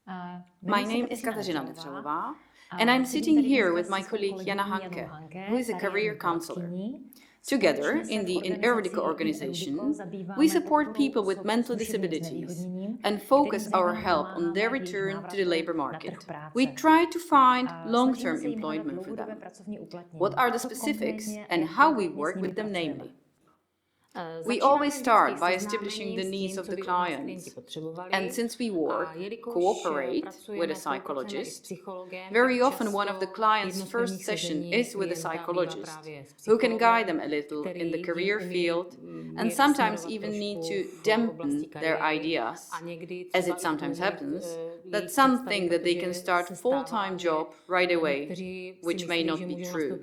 My name is Kateřina Nevřelová, and I'm sitting here with my colleague Jana Hanke, who is a career counselor. Together, in the InErudico organization, we support people with mental disabilities and focus our help on their return to the labor market. We try to find long-term employment for them. What are the specifics and how we work with them namely? We always start by establishing the needs of the clients. And since we cooperate with a psychologist, very often one of the client's first session is with a psychologist who can guide them a little in the career field and sometimes even need to dampen their ideas, as it sometimes happens, that some think that they can start a full-time job right away, which may not be true.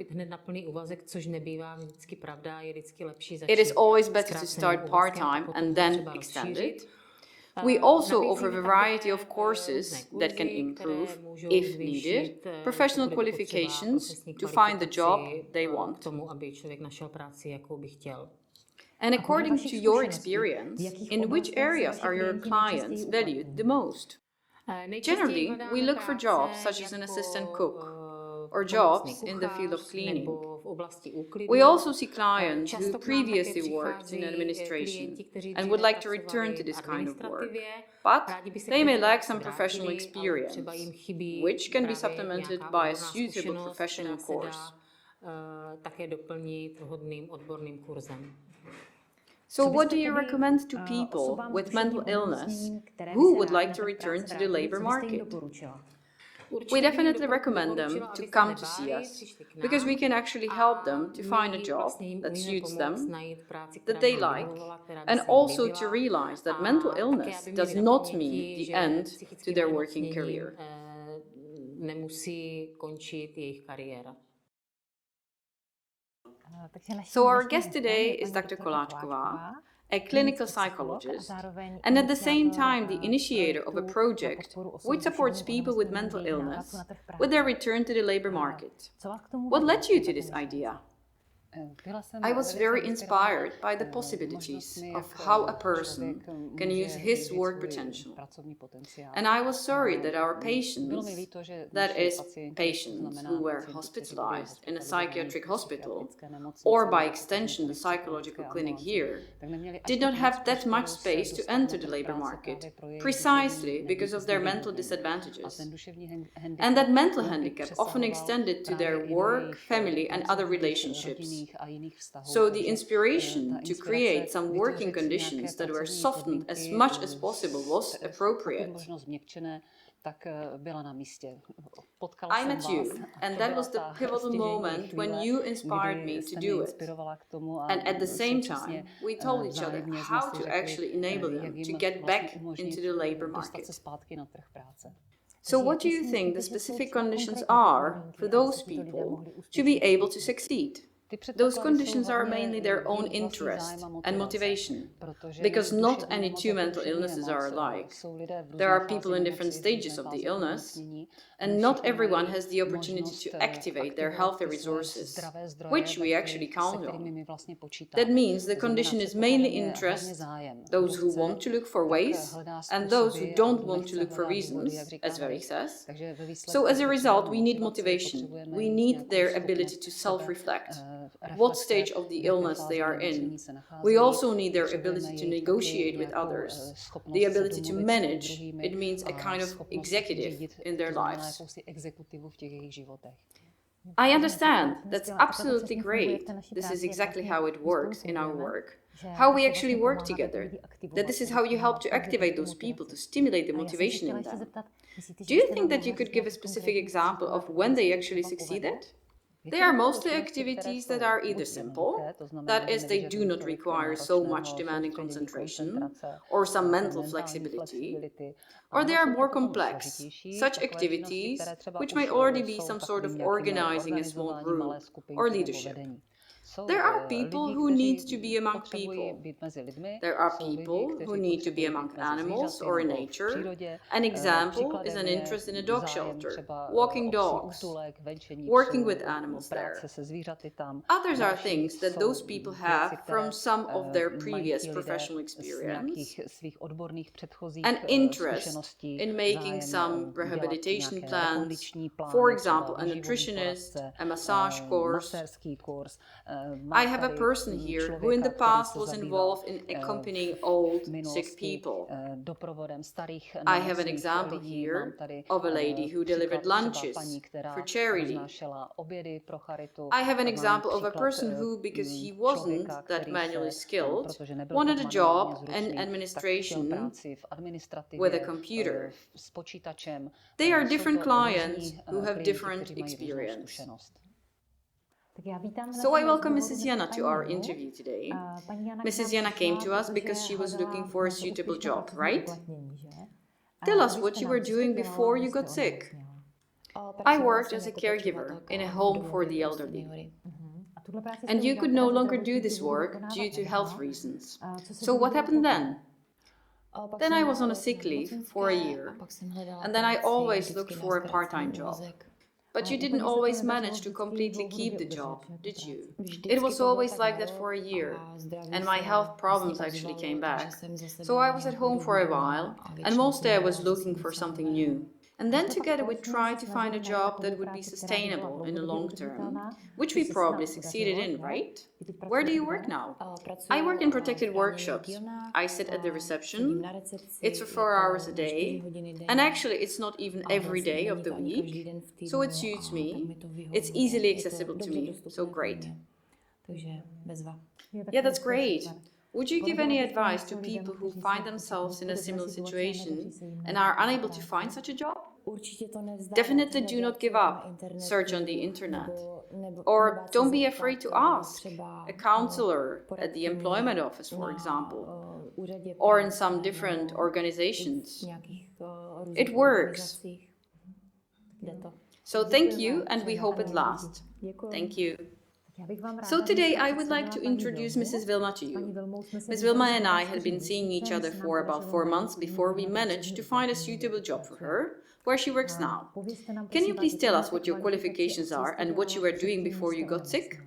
It is always better to start part-time and then extend it. We also offer a variety of courses that can improve, if needed, professional qualifications to find the job they want. And according to your experience, in which areas are your clients valued the most? Generally, we look for jobs such as an assistant cook or jobs in the field of cleaning. We also see clients who previously worked in administration and would like to return to this kind of work, but they may lack some professional experience, which can be supplemented by a suitable professional course. So what do you recommend to people with mental illness who would like to return to the labor market? We definitely recommend them to come to see us, because we can actually help them to find a job that suits them, that they like, and also to realize that mental illness does not mean the end to their working career. So our guest today is Dr. Koláčková, a clinical psychologist, and at the same time the initiator of a project which supports people with mental illness with their return to the labor market. What led you to this idea? I was very inspired by the possibilities of how a person can use his work potential. And I was sorry that our patients, that is, patients who were hospitalized in a psychiatric hospital, or by extension the psychological clinic here, did not have that much space to enter the labor market, precisely because of their mental disadvantages. And that mental handicap often extended to their work, family, and other relationships. So the inspiration to create some working conditions that were softened as much as possible was appropriate. I met you, and that was the pivotal moment when you inspired me to do it. And at the same time, we told each other how to actually enable them to get back into the labor market. So what do you think the specific conditions are for those people to be able to succeed? Those conditions are mainly their own interest and motivation, because not any two mental illnesses are alike. There are people in different stages of the illness, and not everyone has the opportunity to activate their healthy resources, which we actually count on. That means the condition is mainly interest, those who want to look for ways, and those who don't want to look for reasons, as Verich says. So as a result, we need motivation. We need their ability to self-reflect what stage of the illness they are in. We also need their ability to negotiate with others, the ability to manage. It means a kind of executive in their lives. I understand. That's absolutely great. This is exactly how it works in our work. How we actually work together. That this is how you help to activate those people, to stimulate the motivation in them. Do you think that you could give a specific example of when they actually succeeded? They are mostly activities that are either simple, that is, they do not require so much demanding concentration or some mental flexibility, or they are more complex, such activities which might already be some sort of organizing a small group or leadership. There are people who need to be among people. There are people who need to be among animals or in nature. An example is an interest in a dog shelter, walking dogs, working with animals there. Others are things that those people have from some of their previous professional experience, an interest in making some rehabilitation plans, for example, a nutritionist, a massage course. I have a person here who in the past was involved in accompanying old, sick people. I have an example here of a lady who delivered lunches for charity. I have an example of a person who, because he wasn't that manually skilled, wanted a job in administration with a computer. They are different clients who have different experience. So I welcome Mrs. Jana to our interview today. Mrs. Jana came to us because she was looking for a suitable job, right? Tell us what you were doing before you got sick. I worked as a caregiver in a home for the elderly. And you could no longer do this work due to health reasons. So what happened then? Then I was on a sick leave for a year, and then I always looked for a part-time job. But you didn't always manage to completely keep the job, did you? It was always like that for a year, and my health problems actually came back. So I was at home for a while, and mostly I was looking for something new. And then together we tried to find a job that would be sustainable in the long term, which we probably succeeded in, right? Where do you work now? I work in protected workshops. I sit at the reception. It's for 4 hours a day. And actually, it's not even every day of the week. So it suits me. It's easily accessible to me. So great. Yeah, that's great. Would you give any advice to people who find themselves in a similar situation and are unable to find such a job? Definitely do not give up. Search on the internet. Or don't be afraid to ask a counselor at the employment office, for example, or in some different organizations. It works. So thank you, and we hope it lasts. Thank you. So today I would like to introduce Mrs. Vilma to you. Ms. Vilma and I had been seeing each other for about 4 months before we managed to find a suitable job for her, where she works now. Can you please tell us what your qualifications are and what you were doing before you got sick?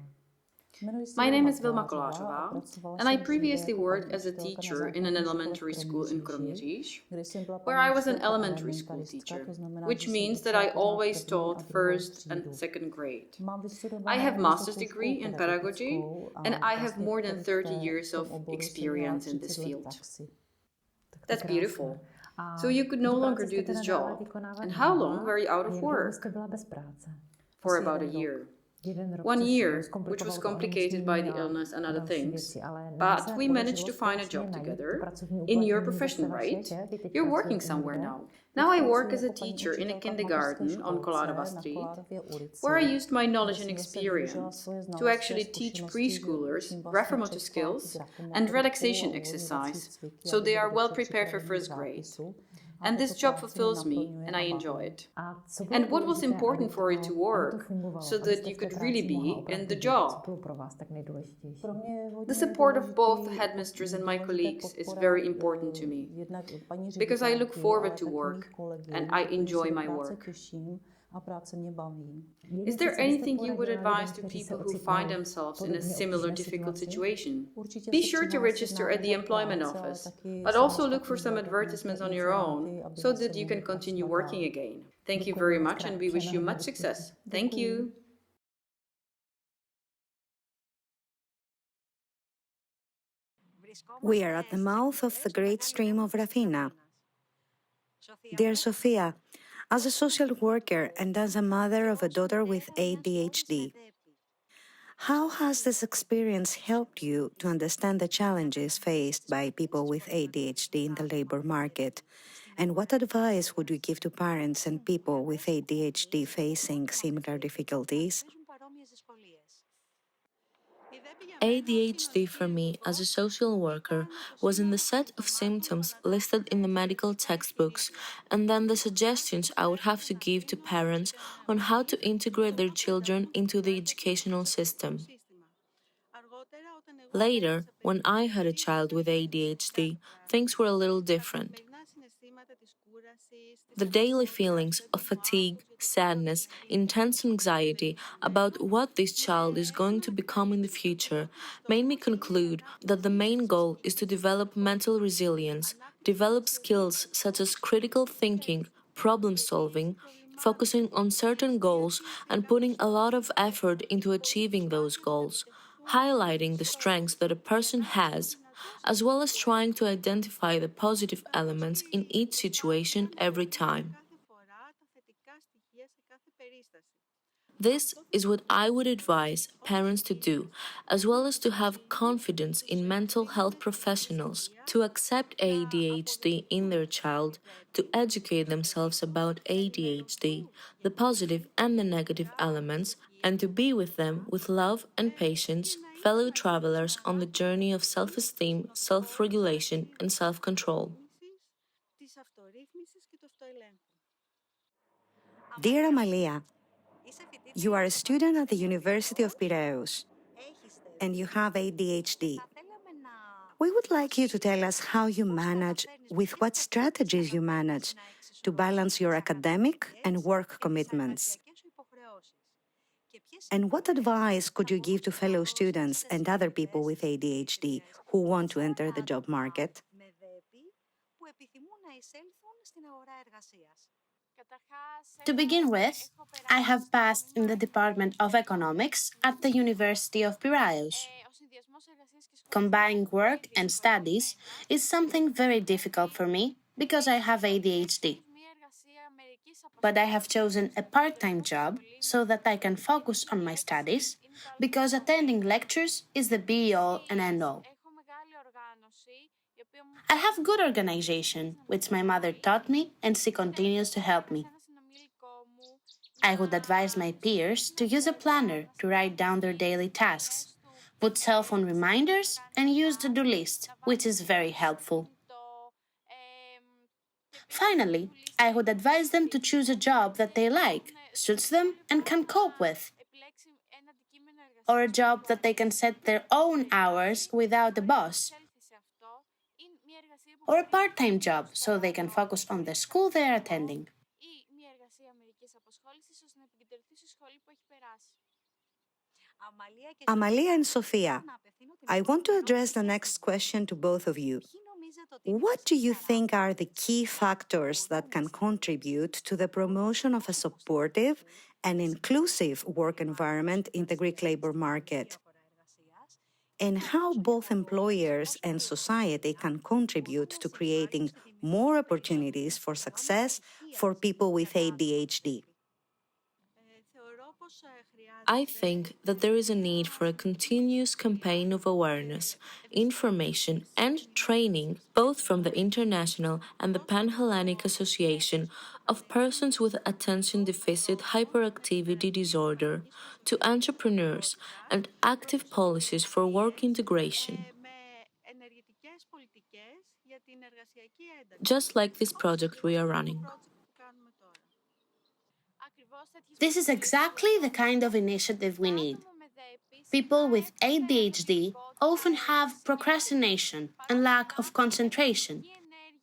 My name is Vilma Kolářová, and I previously worked as a teacher in an elementary school in Kroměříž, where I was an elementary school teacher, which means that I always taught first and second grade. I have master's degree in pedagogy, and I have more than 30 years of experience in this field. That's beautiful. So you could no longer do this job. And how long were you out of work? For about a year. 1 year, which was complicated by the illness and other things. But we managed to find a job together in your profession, right? You're working somewhere now. Now I work as a teacher in a kindergarten on Kolářova Street, where I used my knowledge and experience to actually teach preschoolers reformotor skills and relaxation exercise, so they are well prepared for first grade. And this job fulfills me, and I enjoy it. And what was important for you to work, so that you could really be in the job? The support of both the headmistress and my colleagues is very important to me, because I look forward to work, and I enjoy my work. Is there anything you would advise to people who find themselves in a similar difficult situation? Be sure to register at the employment office, but also look for some advertisements on your own so that you can continue working again. Thank you very much, and we wish you much success. Thank you. We are at the mouth of the great stream of Rafina. Dear Sofia, as a social worker and as a mother of a daughter with ADHD, how has this experience helped you to understand the challenges faced by people with ADHD in the labor market? And what advice would you give to parents and people with ADHD facing similar difficulties? ADHD for me as a social worker was in the set of symptoms listed in the medical textbooks, and then the suggestions I would have to give to parents on how to integrate their children into the educational system. Later, when I had a child with ADHD, things were a little different. The daily feelings of fatigue, sadness, intense anxiety about what this child is going to become in the future made me conclude that the main goal is to develop mental resilience, develop skills such as critical thinking, problem solving, focusing on certain goals, and putting a lot of effort into achieving those goals, highlighting the strengths that a person has, as well as trying to identify the positive elements in each situation every time. This is what I would advise parents to do, as well as to have confidence in mental health professionals, to accept ADHD in their child, to educate themselves about ADHD, the positive and the negative elements, and to be with them with love and patience, fellow travelers on the journey of self esteem, self regulation, and self control. Dear Amalia, you are a student at the University of Piraeus and you have ADHD. We would like you to tell us how you manage, with what strategies you manage to balance your academic and work commitments. And what advice could you give to fellow students and other people with ADHD who want to enter the job market? To begin with, I have passed in the Department of Economics at the University of Piraeus. Combining work and studies is something very difficult for me because I have ADHD. But I have chosen a part-time job so that I can focus on my studies because attending lectures is the be-all and end-all. I have good organization, which my mother taught me and she continues to help me. I would advise my peers to use a planner to write down their daily tasks, put cell phone reminders, and use the to-do list, which is very helpful. Finally, I would advise them to choose a job that they like, suits them, and can cope with, or a job that they can set their own hours without a boss, or a part-time job so they can focus on the school they are attending. Amalia and Sophia, I want to address the next question to both of you. What do you think are the key factors that can contribute to the promotion of a supportive and inclusive work environment in the Greek labor market? And how both employers and society can contribute to creating more opportunities for success for people with ADHD? I think that there is a need for a continuous campaign of awareness, information, and training, both from the International and the Pan-Hellenic Association of Persons with Attention Deficit Hyperactivity Disorder, to entrepreneurs, and active policies for work integration. Just like this project we are running. This is exactly the kind of initiative we need. People with ADHD often have procrastination and lack of concentration.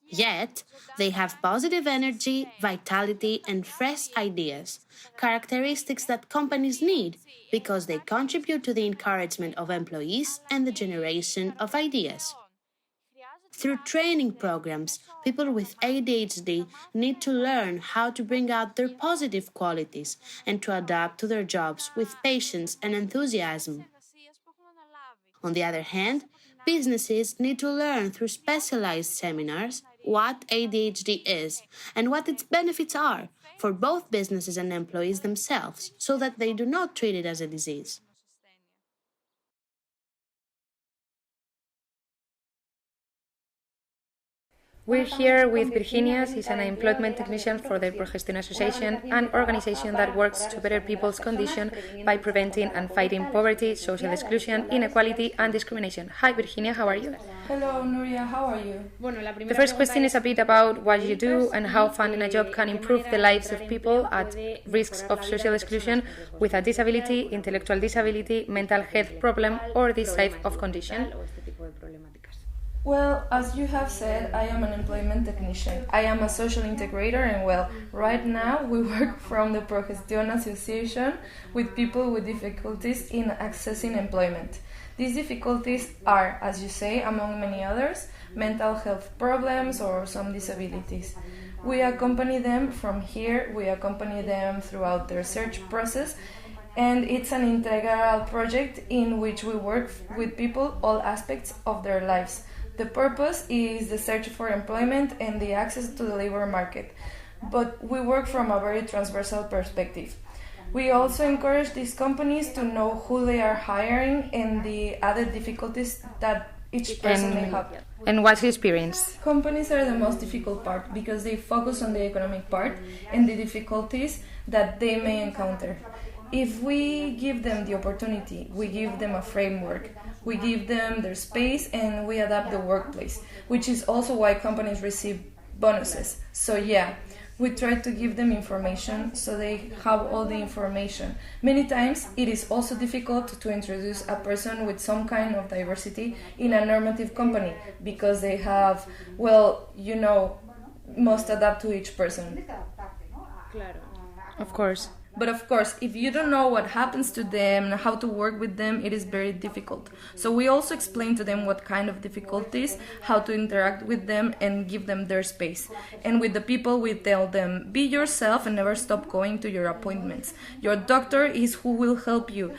Yet, they have positive energy, vitality, and fresh ideas, characteristics that companies need because they contribute to the encouragement of employees and the generation of ideas. Through training programs, people with ADHD need to learn how to bring out their positive qualities and to adapt to their jobs with patience and enthusiasm. On the other hand, businesses need to learn through specialized seminars what ADHD is and what its benefits are for both businesses and employees themselves so that they do not treat it as a disease. We're here with Virginia. She's an employment technician for the Progesterone Association, an organization that works to better people's condition by preventing and fighting poverty, social exclusion, inequality, and discrimination. Hi, Virginia, how are you? Hello, Nuria, how are you? The first question is a bit about what you do and how finding a job can improve the lives of people at risks of social exclusion with a disability, intellectual disability, mental health problem, or this type of condition. Well, as you have said, I am an employment technician. I am a social integrator, and right now we work from the Progesterone Association with people with difficulties in accessing employment. These difficulties are, as you say, among many others, mental health problems or some disabilities. We accompany them from here, we accompany them throughout their search process, and it's an integral project in which we work with people all aspects of their lives. The purpose is the search for employment and the access to the labor market, but we work from a very transversal perspective. We also encourage these companies to know who they are hiring and the other difficulties that each person may have. And what's your experience? Companies are the most difficult part because they focus on the economic part and the difficulties that they may encounter. If we give them the opportunity, we give them a framework, we give them their space, and we adapt the workplace, which is also why companies receive bonuses. So yeah, we try to give them information so they have all the information. Many times it is also difficult to introduce a person with some kind of diversity in a normative company because they have, must adapt to each person. Of course. But of course, if you don't know what happens to them and how to work with them, it is very difficult. So we also explain to them what kind of difficulties, how to interact with them and give them their space. And with the people, we tell them, be yourself and never stop going to your appointments. Your doctor is who will help you.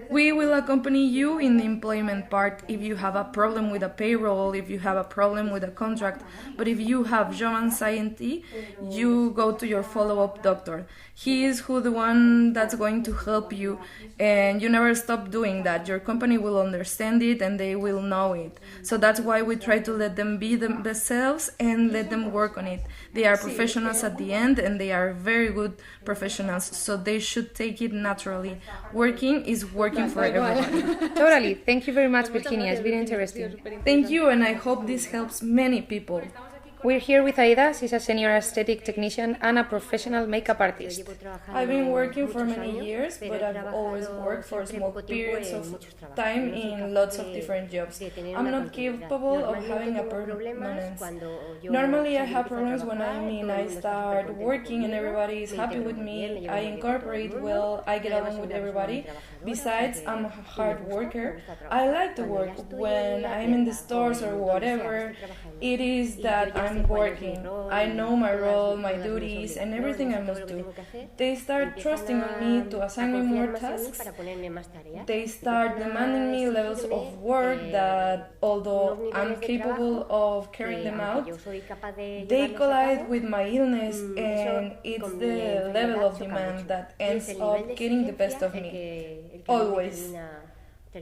We will accompany you in the employment part if you have a problem with a payroll, if you have a problem with a contract. But if you have job anxiety, you go to your follow-up doctor. He is the one that's going to help you, and you never stop doing that. Your company will understand it and they will know it. So that's why we try to let them be themselves and let them work on it. They are professionals at the end and they are very good professionals, so they should take it naturally. Working is working for everybody. Totally. Thank you very much, Virginia. It's been interesting. Thank you, and I hope this helps many people. We're here with Aida. She's a senior aesthetic technician and a professional makeup artist. I've been working for many years, but I've always worked for small periods of time in lots of different jobs. I'm not capable of having a permanence. Normally I have problems when I start working and everybody is happy with me, I incorporate well, I get along with everybody. Besides, I'm a hard worker. I like to work. When I'm in the stores or whatever, it is that I'm working. I know my role, my duties, and everything I must do. They start trusting on me to assign me more tasks. They start demanding me levels of work that, although I'm capable of carrying them out, they collide with my illness, and it's the level of demand that ends up getting the best of me. Always.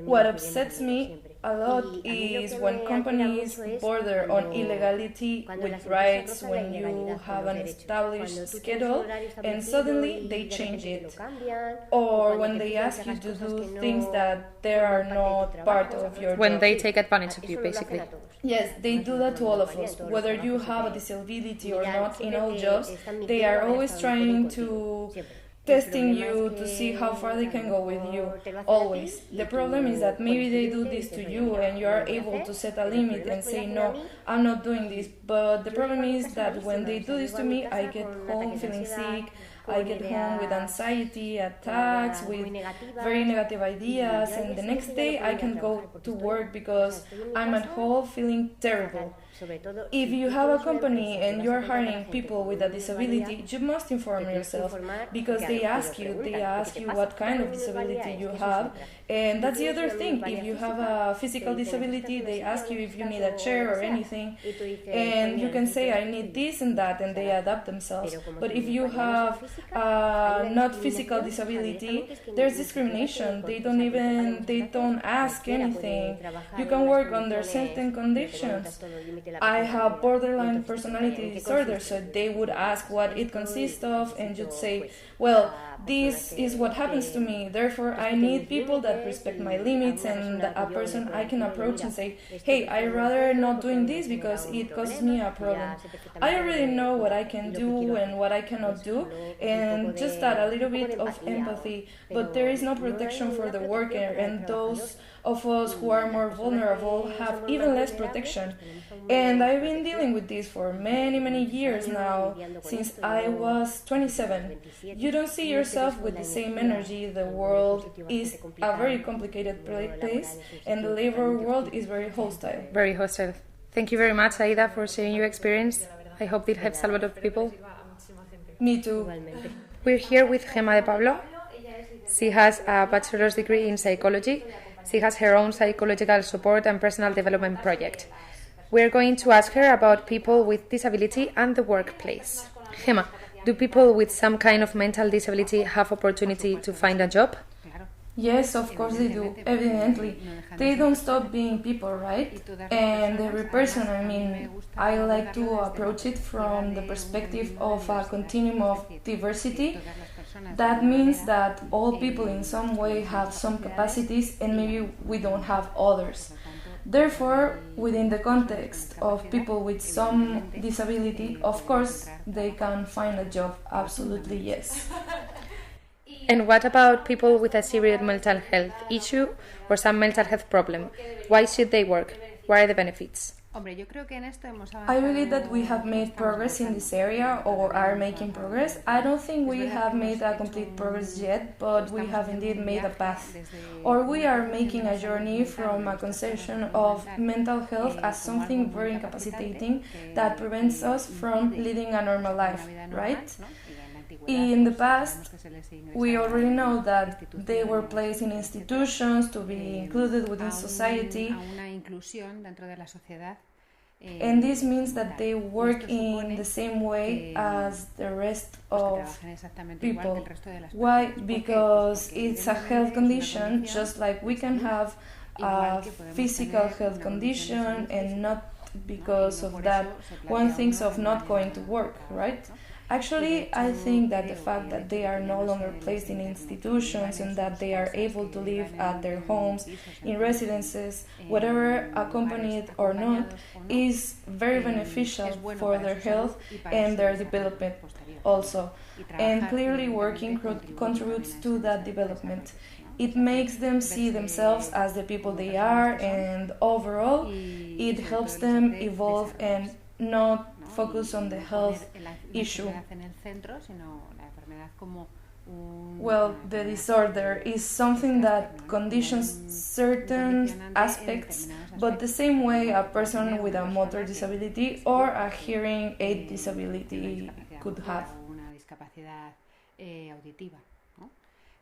What upsets me a lot is when companies border on illegality with rights, when you have an established schedule and suddenly they change it, or when they ask you to do things that they are not part of your When job. they take advantage of you, basically. Yes, they do that to all of us. Whether you have a disability or not, in all jobs, they are always trying to testing you to see how far they can go with you, always. The problem is that maybe they do this to you and you are able to set a limit and say, no, I'm not doing this. But the problem is that when they do this to me, I get home feeling sick, I get home with anxiety, attacks, with very negative ideas, and the next day I can go to work because I'm at home feeling terrible. If you have a company and you're hiring people with a disability, you must inform yourself because they ask you what kind of disability you have. And that's the other thing. If you have a physical disability, they ask you if you need a chair or anything. And you can say, I need this and that, and they adapt themselves. But if you have not physical disability, there's discrimination. They don't ask anything. You can work under certain conditions. I have borderline personality disorder, so they would ask what it consists of, and you'd say, well, this is what happens to me, therefore I need people that respect my limits and a person I can approach and say, hey, I'd rather not doing this because it causes me a problem. I already know what I can do and what I cannot do, and just add a little bit of empathy, but there is no protection for the worker, and those of us who are more vulnerable have even less protection. And I've been dealing with this for many years now, since I was 27. You don't see yourself with the same energy. The world is a very complicated place, and the labor world is very hostile. Very hostile. Thank you very much, Aida, for sharing your experience. I hope it helps a lot of people. Me too. We're here with Gemma de Pablo. She has a bachelor's degree in psychology. She has her own psychological support and personal development project. We're going to ask her about people with disability and the workplace. Gemma, do people with some kind of mental disability have opportunity to find a job? Yes, of course they do, evidently. They don't stop being people, right? And every person, I like to approach it from the perspective of a continuum of diversity. That means that all people in some way have some capacities and maybe we don't have others. Therefore, within the context of people with some disability, of course, they can find a job, absolutely yes. And what about people with a serious mental health issue or some mental health problem? Why should they work? What are the benefits? I believe that we have made progress in this area or are making progress. I don't think we have made a complete progress yet, but we have indeed made a path. Or we are making a journey from a conception of mental health as something very incapacitating that prevents us from leading a normal life, right? In the past, we already know that they were placed in institutions to be included within society, and this means that they work in the same way as the rest of people. Why? Because it's a health condition, just like we can have a physical health condition, and not because of that one thinks of not going to work, right? Actually, I think that the fact that they are no longer placed in institutions and that they are able to live at their homes, in residences, whatever, accompanied or not, is very beneficial for their health and their development also. And clearly working contributes to that development. It makes them see themselves as the people they are, and overall, it helps them evolve and not focus on the health issue. Well, the disorder is something that conditions certain aspects, but the same way a person with a motor disability or a hearing aid disability could have.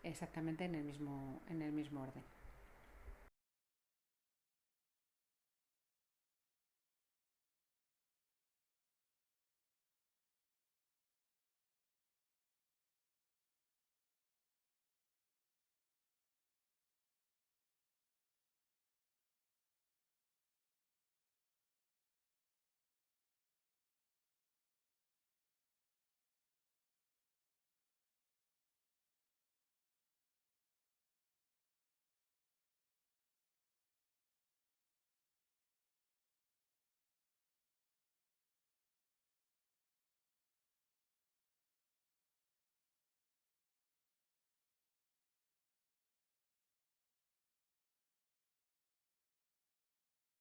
Exactamente en el mismo orden.